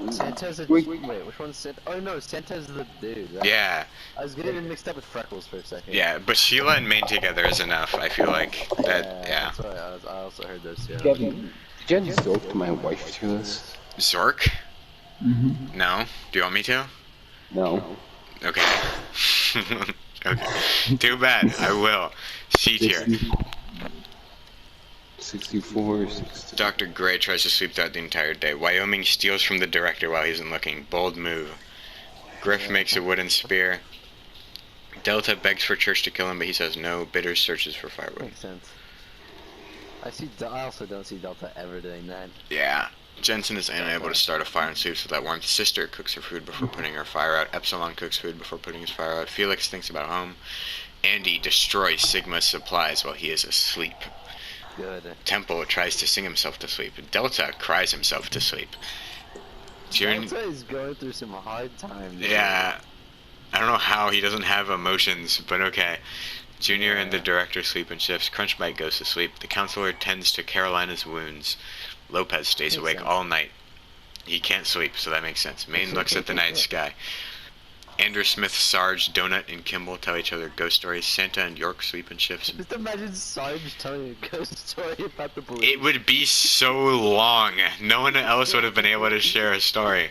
Santa's a Wait. wait, which one's Santa? Oh no, Santa's the dude, right? Yeah, I was getting him mixed up with Freckles for a second. yeah, but Sheila and Maine together is enough. I feel like that, yeah. That's why I also heard those two. Kevin, did you add Zork to my wife to this? Zork? Mm-hmm. No? Do you want me to? No. Okay. Okay. Too bad. I will. C tier. 64, 60. Dr. Gray tries to sleep throughout the entire day. Wyoming steals from the director while he isn't looking. Bold move. Griff makes a wooden spear. Delta begs for Church to kill him, but he says no. Bitters searches for firewood. Makes sense. I also don't see Delta ever doing that. Yeah. Jensen is unable to start a fire and sleeps without warmth. Sister cooks her food before putting her fire out. Epsilon cooks food before putting his fire out. Felix thinks about home. Andy destroys Sigma's supplies while he is asleep. Good. Temple tries to sing himself to sleep. Delta cries himself to sleep. Delta is going through some hard times. Yeah. I don't know how he doesn't have emotions, but okay. Junior and the Yeah. director sleep in shifts. Crunchbite goes to sleep. The counselor tends to Carolina's wounds. Lopez stays Makes awake sense. all night. He can't sleep, so that makes sense. Maine looks at the night sky. Andrew Smith, Sarge, Donut, and Kimball tell each other ghost stories. Santa and York sleep in shifts. Just imagine Sarge telling a ghost story about the police. It would be so long. No one else would have been able to share a story.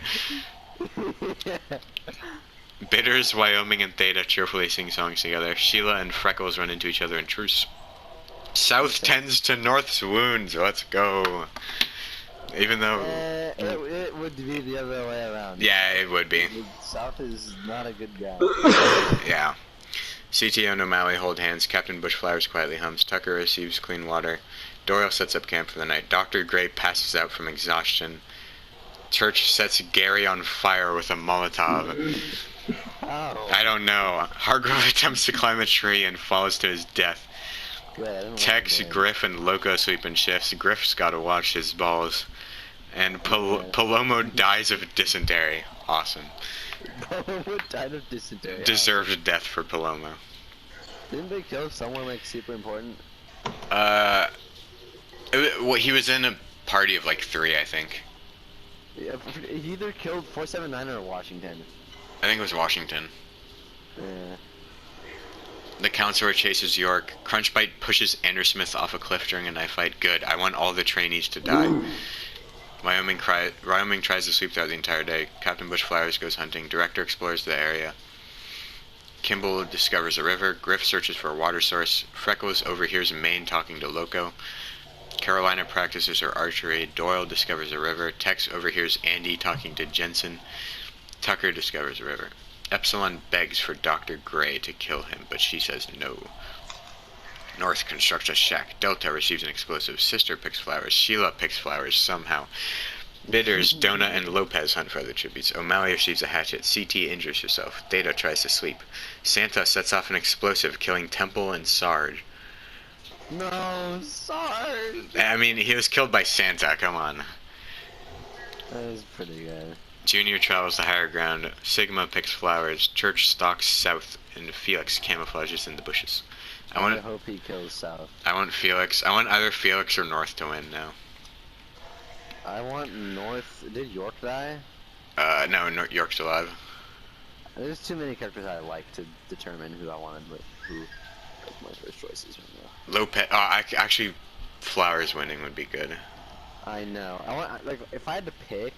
Bitters, Wyoming, and Theta cheerfully sing songs together. Sheila and Freckles run into each other in truce. South tends to North's wounds. Let's go. Even though... It would be the other way around. Yeah, it would be. South is not a good guy. Yeah. CTO and O'Malley hold hands. Captain Bushflowers quietly hums. Tucker receives clean water. Doyle sets up camp for the night. Dr. Gray passes out from exhaustion. Church sets Gary on fire with a Molotov. Oh. I don't know. Hargrove attempts to climb a tree and falls to his death. Good, I didn't like Tex, that. Griff, and Loco sleep in shifts. Griff's gotta watch his balls. And Palomo dies of dysentery. Awesome. What died of dysentery? Deserved death for Palomo. Didn't they kill someone like super important? Well, he was in a party of like 3, I think. Yeah, he either killed 479 or Washington. I think it was Washington. Yeah. The counselor chases York. Crunchbite pushes Andersmith off a cliff during a knife fight. Good. I want all the trainees to die. Wyoming tries to sleep throughout the entire day. Captain Bushflowers goes hunting. Director explores the area. Kimball discovers a river. Griff searches for a water source. Freckles overhears Maine talking to Loco. Carolina practices her archery. Doyle discovers a river. Tex overhears Andy talking to Jensen. Tucker discovers a river. Epsilon begs for Dr. Gray to kill him, but she says no. North constructs a shack. Delta receives an explosive. Sister picks flowers. Sheila picks flowers somehow. Bitters, Donut, and Lopez hunt for other tributes. O'Malley receives a hatchet. CT injures herself. Theta tries to sleep. Santa sets off an explosive, killing Temple and Sarge. No, Sarge! I mean, he was killed by Santa, come on. That is pretty good. Junior travels to higher ground. Sigma picks flowers. Church stalks south, and Felix camouflages in the bushes. I hope he kills South. I want Felix. I want either Felix or North to win now. I want North. Did York die? No, York's alive. There's too many characters I like to determine who I wanted, but who my first choices right now. Lopez. Actually, Flowers winning would be good. I know. I want like if I had to pick,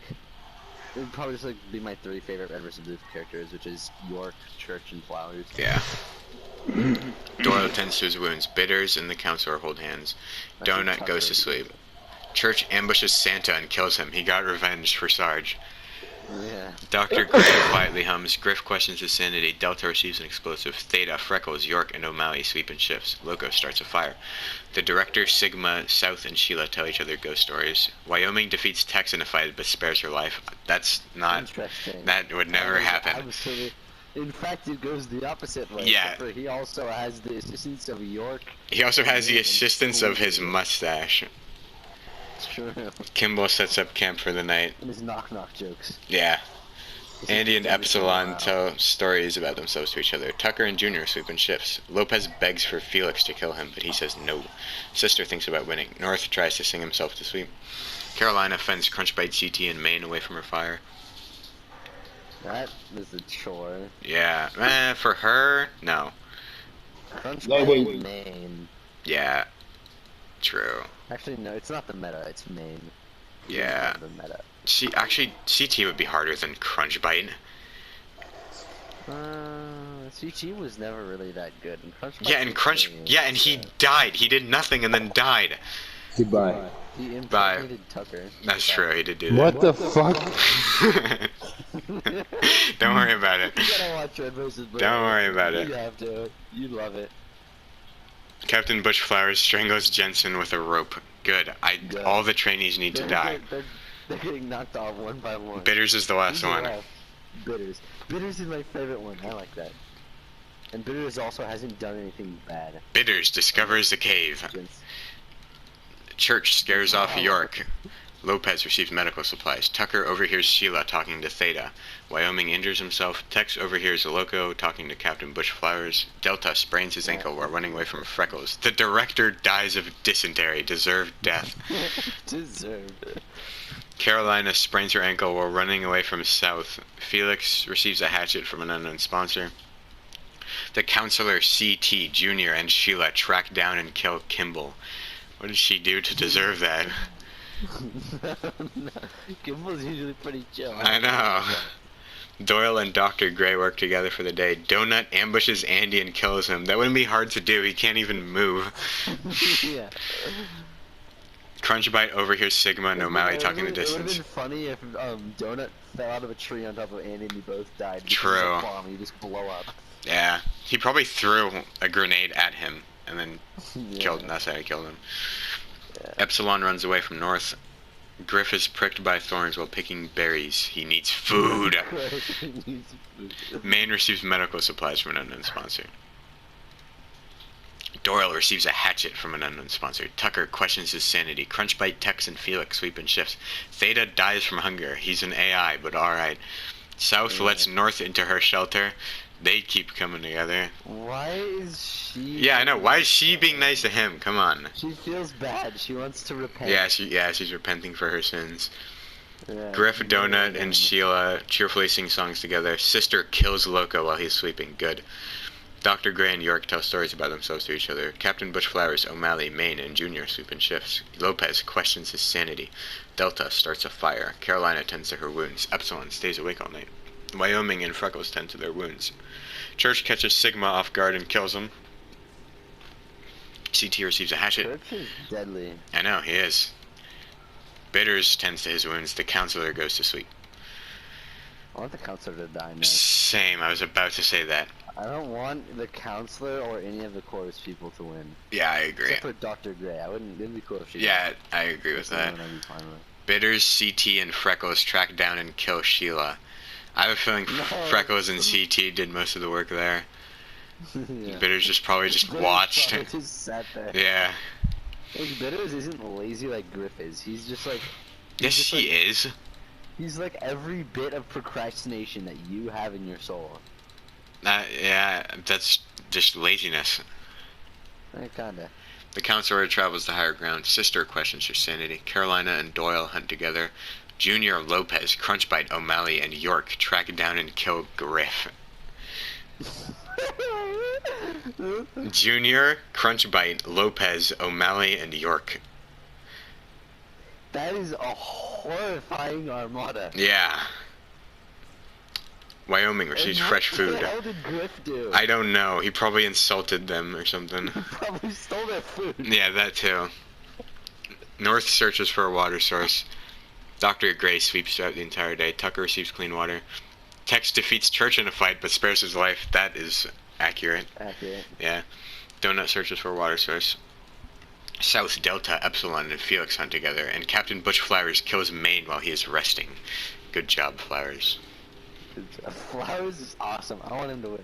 it would probably just like be my 3 favorite Red vs. Blue characters, which is York, Church, and Flowers. Yeah. Doyle tends to his wounds. Bitters and the counselor hold hands. Donut goes to sleep. Church ambushes Santa and kills him. He got revenge for Sarge. Yeah. Dr. Gray quietly hums. Griff questions his sanity. Delta receives an explosive. Theta, Freckles, York, and O'Malley sleep in shifts. Loco starts a fire. The director, Sigma, South, and Sheila tell each other ghost stories. Wyoming defeats Tex in a fight but spares her life. That's not... Interesting. That would never happen. Absolutely. In fact, it goes the opposite way. Yeah. except for he also has the assistance of York. He also has the assistance of his mustache. True. Kimball sets up camp for the night. And his knock-knock jokes. Yeah. Andy and Epsilon Wow. tell stories about themselves to each other. Tucker and Junior sleep in shifts. Lopez begs for Felix to kill him, but he says no. Sister thinks about winning. North tries to sing himself to sleep. Carolina fends Crunchbite, CT, and Maine away from her fire. That is a chore. Yeah. For her, no. Crunch No, Bite wait. Maine. Yeah. True. Actually, no, it's not the meta, it's Maine. Yeah. It's not the meta. Actually, CT would be harder than Crunchbite. CT was never really that good. And Crunch Yeah, and and he died. He did nothing and then died. Goodbye. He impregnated Tucker. That's true, he did do that. What the fuck? Don't worry about it. You gotta watch Red vs. Blue. Don't worry about it. You have to. You love it. Captain Bushflowers strangles Jensen with a rope. Good. Good. All the trainees need to die. They're getting knocked off one by one. Bitters is the last one. Bitters. Bitters is my favorite one. I like that. And Bitters also hasn't done anything bad. Bitters discovers the cave. Church scares off York. Lopez receives medical supplies. Tucker overhears Sheila talking to Theta. Wyoming injures himself. Tex overhears Loco talking to Captain Bushflowers. Delta sprains his ankle while running away from Freckles. The director dies of dysentery. Deserved death. Deserved. Carolina sprains her ankle while running away from South. Felix receives a hatchet from an unknown sponsor. The counselor CT, Jr., and Sheila track down and kill Kimball. What did she do to deserve that? Kimball's usually pretty chill. I know. Doyle and Dr. Gray work together for the day. Donut ambushes Andy and kills him. That wouldn't be hard to do. He can't even move. Yeah. Crunchbite overhears Sigma and O'Malley talking in the It would have distance. been funny if Donut fell out of a tree on top of Andy and they both died. because True. of the bomb, you just blow up. Yeah. He probably threw a grenade at him and then Yeah. killed him. That's how he killed him. Yeah. Epsilon runs away from North. Griff is pricked by thorns while picking berries. He needs food. Maine receives medical supplies from an unknown sponsor. Doyle receives a hatchet from an unknown sponsor. Tucker questions his sanity. Crunchbite, Tex, and Felix sweep in shifts. Theta dies from hunger. He's an AI, but alright. South lets North into her shelter. They keep coming together. Why is she... Yeah, I know. Why is she being nice to him? Come on. She feels bad. She wants to repent. Yeah, she's repenting for her sins. Yeah. Griff, Donut, and Sheila cheerfully sing songs together. Sister kills Loco while he's sleeping. Good. Dr. Gray and York tell stories about themselves to each other. Captain Bushflowers, O'Malley, Maine, and Junior sleep in shifts. Lopez questions his sanity. Delta starts a fire. Carolina tends to her wounds. Epsilon stays awake all night. Wyoming and Freckles tend to their wounds. Church catches Sigma off guard and kills him. CT receives a hatchet. Church is deadly. I know, he is. Bitters tends to his wounds. The counselor goes to sleep. I want the counselor to die now. Same, I was about to say that. I don't want the counselor or any of the chorus people to win. Yeah, I agree. Except for Dr. Gray. I wouldn't. It'd be cool if she. Yeah, I agree with that. I'd be fine with. Bitters, CT, and Freckles track down and kill Sheila. I have a feeling No. Freckles and CT did most of the work there. Yeah. Bitters just probably just Bitters watched. probably just sat there. Yeah. Like, Bitters isn't lazy like Griff is. He's just like. Yes, just he is. He's like every bit of procrastination that you have in your soul. Yeah, that's just laziness. Kinda. The counselor travels to higher ground. Sister questions her sanity. Carolina and Doyle hunt together. Junior, Lopez, Crunchbite, O'Malley, and York track down and kill Griff. Junior, Crunchbite, Lopez, O'Malley, and York. That is a horrifying armada. Yeah. Wyoming receives And fresh what food. the hell did Griff do? I don't know. He probably insulted them or something. Probably stole their food. Yeah, that too. North searches for a water source. Dr. Gray sweeps throughout the entire day. Tucker receives clean water. Tex defeats Church in a fight but spares his life. That is accurate. Accurate. Yeah. Donut searches for a water source. South, Delta, Epsilon, and Felix hunt together, and Captain Bushflowers kills Maine while he is resting. Good job, Flowers. Flowers is awesome. I want him to win.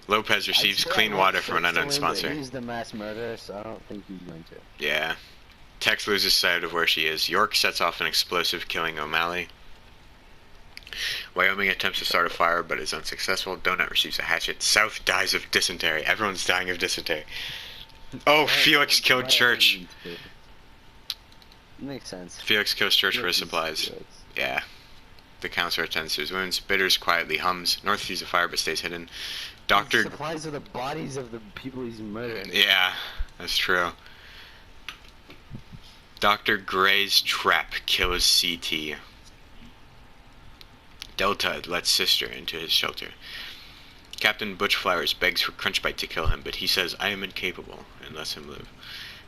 Lopez receives I clean want water from an Tex to unknown win, but sponsor. He's the mass murderer, so I don't think he's going to. Yeah. Tex loses sight of where she is. York sets off an explosive, killing O'Malley. Wyoming attempts to start a fire, but is unsuccessful. Donut receives a hatchet. South dies of dysentery. Everyone's dying of dysentery. Oh, Felix killed Church. Makes sense. Felix kills Church for his supplies. Yeah. The counselor attends to his wounds. Bitters quietly hums. North sees a fire but stays hidden. Doctor... Supplies are the bodies of the people he's murdering. Yeah, that's true. Dr. Gray's trap kills CT. Delta lets Sister into his shelter. Captain Butch Flowers begs for Crunchbite to kill him, but he says, I am incapable, and lets him live.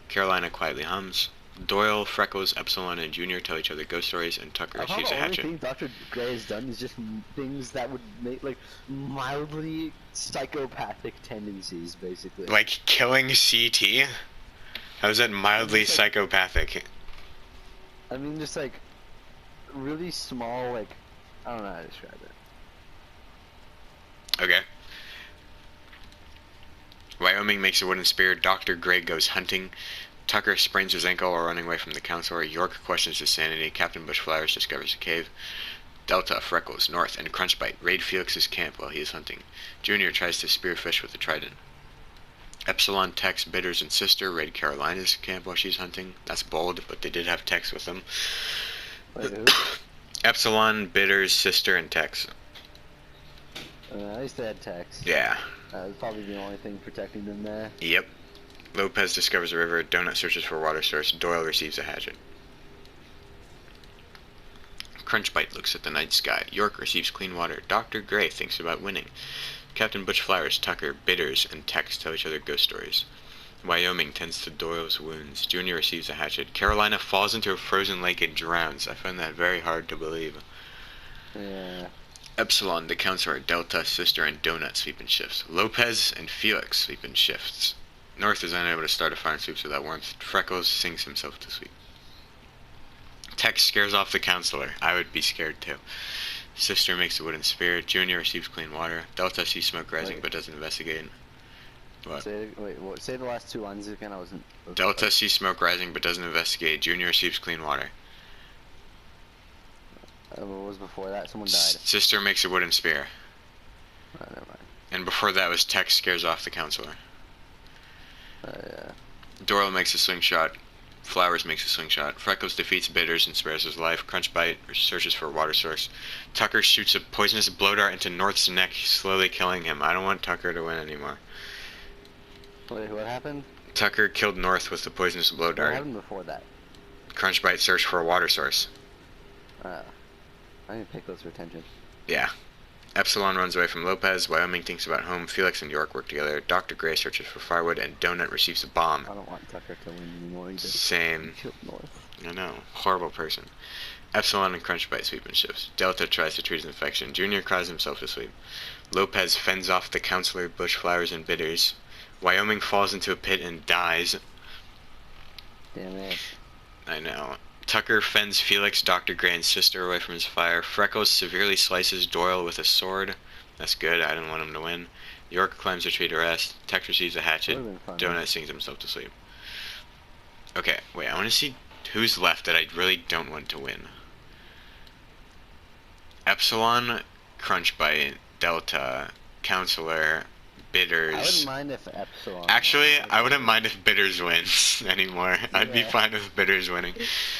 Carolina quietly hums. Doyle, Freckles, Epsilon, and Junior tell each other ghost stories, and Tucker receives a hatchet. The only thing Dr. Gray has done is just things that would make, like, mildly psychopathic tendencies, basically. Like killing CT? How is that mildly psychopathic? I mean, just, like, really small, like, I don't know how to describe it. Okay. Wyoming makes a wooden spear. Dr. Gray goes hunting. Tucker sprains his ankle while running away from the counselor. York questions his sanity. Captain Bush Flowers discovers a cave. Delta, Freckles, North, and Crunchbite raid Felix's camp while he is hunting. Junior tries to spearfish with a trident. Epsilon, Tex, Bitters, and Sister raid Carolina's camp while she's hunting. That's bold, but they did have Tex with them. Wait, who? Epsilon, Bitters, Sister, and Tex. I used to have Tex. Yeah. That was probably the only thing protecting them there. Yep. Lopez discovers a river. Donut searches for a water source. Doyle receives a hatchet. Crunchbite looks at the night sky. York receives clean water. Dr. Gray thinks about winning. Captain Butch Flowers, Tucker, Bitters, and Tex tell each other ghost stories. Wyoming tends to Doyle's wounds. Junior receives a hatchet. Carolina falls into a frozen lake and drowns. I find that very hard to believe. Yeah. Epsilon, the counselor, Delta, Sister, and Donut sleep in shifts. Lopez and Felix sleep in shifts. North is unable to start a fire and sleeps without warmth. Freckles sings himself to sleep. Tex scares off the counselor. I would be scared too. Sister makes a wooden spear. Junior receives clean water. Delta sees smoke rising but doesn't investigate. What? Say the last two lines again. I wasn't. Delta sees smoke rising but doesn't investigate. Junior receives clean water. What was before that? Someone died. Sister makes a wooden spear. Oh, never mind. And before that was Tex scares off the counselor. Yeah. Doyle makes a slingshot. Flowers makes a slingshot. Freckles defeats Bitters and spares his life. Crunchbite searches for a water source. Tucker shoots a poisonous blow dart into North's neck, slowly killing him. I don't want Tucker to win anymore. Wait, what happened? Tucker killed North with the poisonous blow dart. What happened before that? Crunchbite searched for a water source. I didn't pay closer attention. Yeah. Epsilon runs away from Lopez. Wyoming thinks about home. Felix and York work together. Dr. Gray searches for firewood, and Donut receives a bomb. I don't want Tucker to win anymore either. Same. He killed North. I know. Horrible person. Epsilon and Crunchbite sweep in shifts. Delta tries to treat his infection. Junior cries himself to sleep. Lopez fends off the counselor, Bush Flowers, and Bitters. Wyoming falls into a pit and dies. Damn it. I know. Tucker fends Felix, Dr. Gray, and Sister away from his fire. Freckles severely slices Doyle with a sword. That's good. I didn't want him to win. York climbs a tree to rest. Tex receives a hatchet. Donut sings himself to sleep. Okay, wait. I want to see who's left that I really don't want to win. Epsilon, Crunchbite, Delta, Counselor, Bitters. I wouldn't mind if Epsilon. Actually, I wouldn't mind if Bitters wins anymore. I'd be fine with Bitters winning.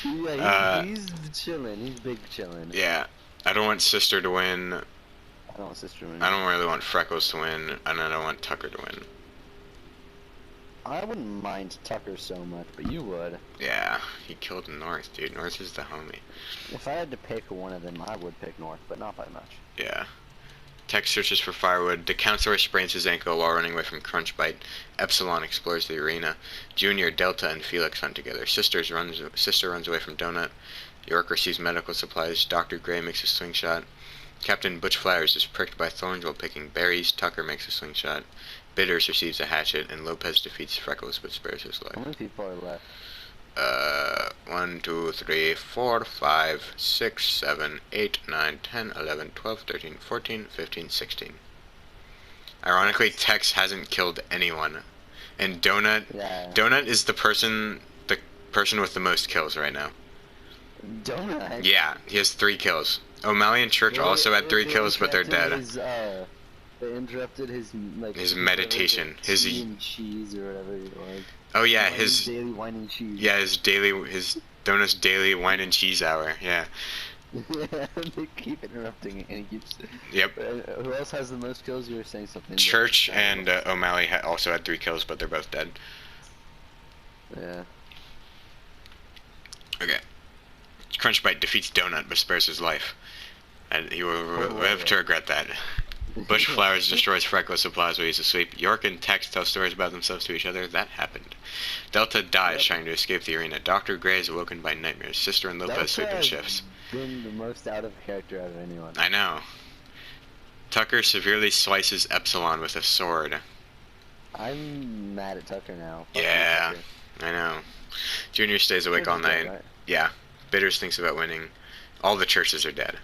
Yeah, he's chilling. He's big chilling. Yeah, I don't want Sister to win. I don't want Sister to win. I don't really want Freckles to win, and I don't want Tucker to win. I wouldn't mind Tucker so much, but you would. Yeah, he killed North, dude. North is the homie. If I had to pick one of them, I would pick North, but not by much. Yeah. Tex searches for firewood. The counselor sprains his ankle while running away from Crunchbite. Epsilon explores the arena. Junior, Delta, and Felix hunt together. Sister runs away from Donut. York receives medical supplies. Dr. Gray makes a slingshot. Captain Butch Flowers is pricked by thorns while picking berries. Tucker makes a slingshot. Bitters receives a hatchet, and Lopez defeats Freckles but spares his How life. many people are left? 1, 2, 3, 4, 5, 6, 7, 8, 9, 10, 11, 12, 13, 14, 15, 16. Ironically, Tex hasn't killed anyone. And Donut is the person with the most kills right now. Donut? Yeah, he has 3 kills. O'Malley and Church also had 3 kills, but they're dead. They interrupted his his meditation, his tea and cheese or whatever it was. Oh yeah, his daily wine and cheese. Yeah, his Donut's daily wine and cheese hour. Yeah. They keep interrupting it, and he keeps. Yep. Who else has the most kills? You were saying something. Church and O'Malley also had 3 kills, but they're both dead. Yeah. Okay. Crunchbite defeats Donut but spares his life, and he will live to regret that. Bush Flowers destroys Freckles' supplies while he's asleep. York and Tex tell stories about themselves to each other. That happened. Delta dies trying to escape the arena. Dr. Gray is awoken by nightmares. Sister and Lopez sleep in shifts. Been the most out of character out of anyone. I know. Tucker severely slices Epsilon with a sword. I'm mad at Tucker now. Yeah, I know. Junior stays awake all night. Right? Yeah. Bitters thinks about winning. All the churches are dead.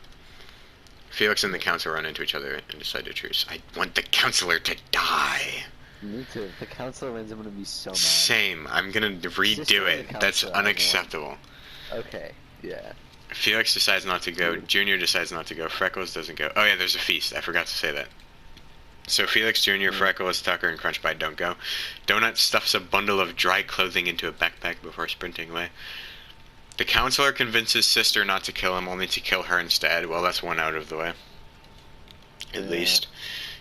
Felix and the counselor run into each other and decide to truce. I want the counselor to die. Me too. If the counselor wins, I'm gonna be so mad. Same. I'm gonna redo it. That's unacceptable. Okay. Yeah. Felix decides not to go. Junior decides not to go. Freckles doesn't go. Oh yeah, there's a feast. I forgot to say that. So Felix, Junior, Freckles, Tucker, and Crunchbite don't go. Donut stuffs a bundle of dry clothing into a backpack before sprinting away. The counselor convinces Sister not to kill him, only to kill her instead. Well, that's one out of the way. At least.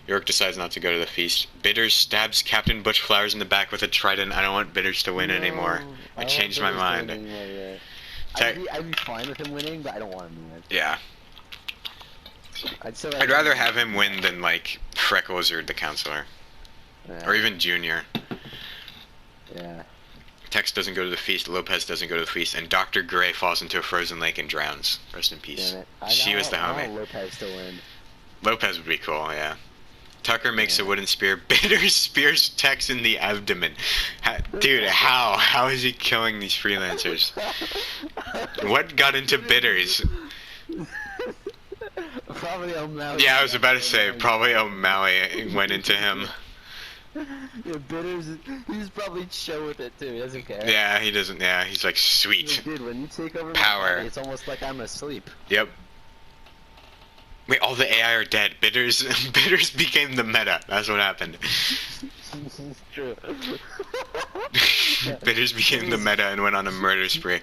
York decides not to go to the feast. Bitters stabs Captain Butch Flowers in the back with a trident. I don't want Bitters to win anymore. I changed my mind. I'd be fine with him winning, but I don't want him to win. Yeah. I'd rather have him win than, like, Freckles or the counselor. Yeah. Or even Junior. Yeah. Tex doesn't go to the feast, Lopez doesn't go to the feast, and Dr. Gray falls into a frozen lake and drowns. Rest in peace. She was the homie. I want Lopez to win. Lopez would be cool, yeah. Tucker makes a wooden spear. Bitters spears Tex in the abdomen. Dude, how? How is he killing these freelancers? What got into Bitters? Probably O'Malley. Yeah, I was about to say, probably O'Malley went into him. Yeah, Bitters, he's probably chill with it too, he doesn't care. Yeah, he doesn't, yeah, he's like, sweet. Dude, when you take over Power. my body, it's almost like I'm asleep. Yep. Wait, all the AI are dead. Bitters became the meta. That's what happened. True. Bitters became the meta and went on a murder spree.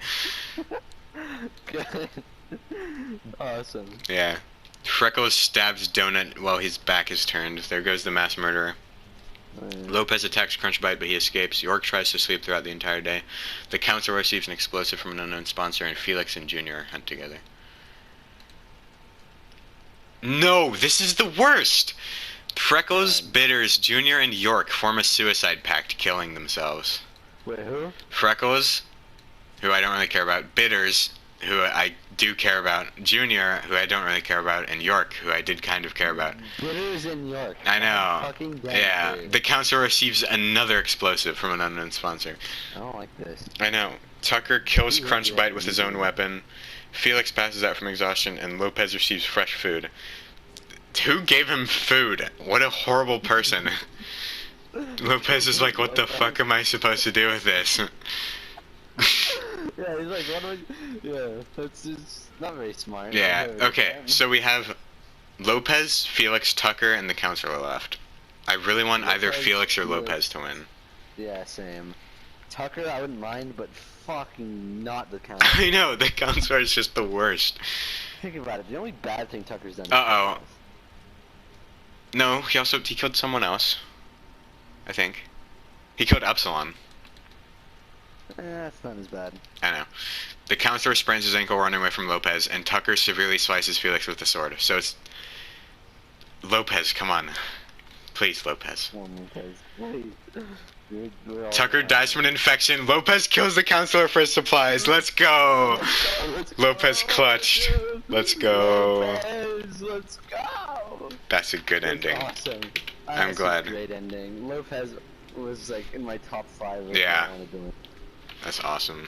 Awesome. Yeah. Freckles stabs Donut while his back is turned. There goes the mass murderer. Lopez attacks Crunchbite, but he escapes. York tries to sleep throughout the entire day. The counselor receives an explosive from an unknown sponsor, and Felix and Junior hunt together. No, this is the worst! Freckles, Bitters, Junior, and York form a suicide pact, killing themselves. Wait, who? Freckles, who I don't really care about, Bitters, who I do care about, Junior, who I don't really care about, and York, who I did kind of care about. Bitters in York. I know. Fucking dead, yeah, dude. the counselor receives another explosive from an unknown sponsor. I don't like this. I know. Tucker kills Crunchbite with his own weapon. Felix passes out from exhaustion, and Lopez receives fresh food. Who gave him food? What a horrible person. Lopez is like, what the fuck am I supposed to do with this? Yeah, he's like, what do I... Yeah, that's just not very smart. Yeah, okay, so we have Lopez, Felix, Tucker, and the counselor left. I really want either Felix or Lopez to win. Yeah, same. Tucker, I wouldn't mind, but fucking not the counselor. I know, the counselor is just the worst. Think about it, the only bad thing Tucker's done is Uh-oh. No, he killed someone else. I think. He killed Epsilon. That's not as bad. I know. The counselor sprains his ankle running away from Lopez, and Tucker severely slices Felix with the sword. So it's... Lopez, come on. Please, Lopez. Come on, Lopez. Please. We're all Tucker alive. dies from an infection. Lopez kills the counselor for his supplies. Let's go! Lopez clutched. Let's go. Lopez, let's go! That's a good That's ending. awesome. I'm That's glad. A great ending. Lopez was like in my top 5. Yeah. I wanted to win. That's awesome.